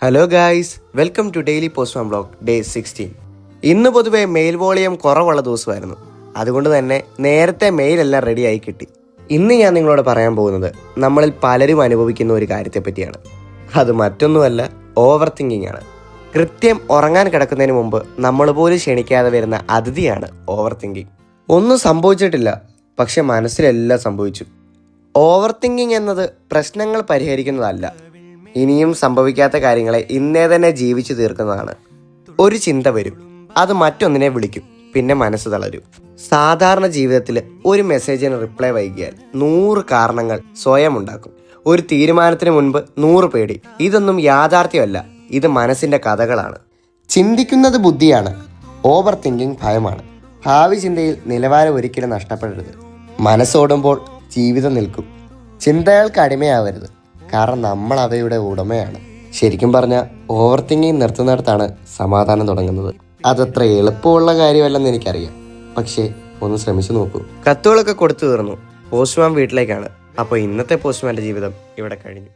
Hello guys, welcome to daily postman blog day 16. ഇന്ന് പൊതുവെ mail volume കുറവുള്ള ദിവസമായിരുന്നു. അതുകൊണ്ട് തന്നെ നേരത്തെ മെയിലെല്ലാം റെഡിയായി കിട്ടി. ഇന്ന് ഞാൻ നിങ്ങളോട് പറയാൻ പോകുന്നത് നമ്മളിൽ പലരും അനുഭവിക്കുന്ന ഒരു കാര്യത്തെ പറ്റിയാണ്. അത് മറ്റൊന്നുമല്ല, ഓവർ തിങ്കിങ് ആണ്. കൃത്യം ഉറങ്ങാൻ കിടക്കുന്നതിന് മുമ്പ് നമ്മൾ പോലും ക്ഷണിക്കാതെ വരുന്ന അതിഥിയാണ് ഓവർ തിങ്കിങ്. ഒന്നും സംഭവിച്ചിട്ടില്ല, പക്ഷെ മനസ്സിലെല്ലാം സംഭവിച്ചു. ഓവർ തിങ്കിങ് എന്നത് പ്രശ്നങ്ങൾ പരിഹരിക്കുന്നതല്ല, ഇനിയും സംഭവിക്കാത്ത കാര്യങ്ങളെ ഇന്നേ തന്നെ ജീവിച്ചു തീർക്കുന്നതാണ്. ഒരു ചിന്ത വരും, അത് മറ്റൊന്നിനെ വിളിക്കും, പിന്നെ മനസ്സ് തളരും. സാധാരണ ജീവിതത്തിൽ ഒരു മെസ്സേജിന് റിപ്ലൈ വൈകിയാൽ 100 കാരണങ്ങൾ സ്വയം ഉണ്ടാക്കും. ഒരു തീരുമാനത്തിന് മുൻപ് 100 പേടി. ഇതൊന്നും യാഥാർത്ഥ്യമല്ല, ഇത് മനസ്സിന്റെ കഥകളാണ്. ചിന്തിക്കുന്നത് ബുദ്ധിയാണ്, ഓവർ തിങ്കിങ് ഭയമാണ്. ഭാവി ചിന്തയിൽ നിലവാരം ഒരിക്കലും നഷ്ടപ്പെടരുത്. മനസ്സോടുമ്പോൾ ജീവിതം നിൽക്കും. ചിന്തകൾക്ക് അടിമയാവരുത്, കാരണം നമ്മൾ അവയുടെ ഉടമയാണ്. ശരിക്കും പറഞ്ഞാൽ ഓവർ തിങ്കിങ് നിർത്തുന്നിടത്താണ് സമാധാനം തുടങ്ങുന്നത്. അതത്ര എളുപ്പമുള്ള കാര്യമല്ലെന്ന് എനിക്കറിയാം, പക്ഷേ ഒന്ന് ശ്രമിച്ചു നോക്കൂ. കത്തുകളൊക്കെ കൊടുത്തു തീർന്നു. പോസ്റ്റ്മാൻ വീട്ടിലേക്കാണ്. അപ്പോൾ ഇന്നത്തെ പോസ്റ്റ്മാൻ്റെ ജീവിതം ഇവിടെ കഴിഞ്ഞു.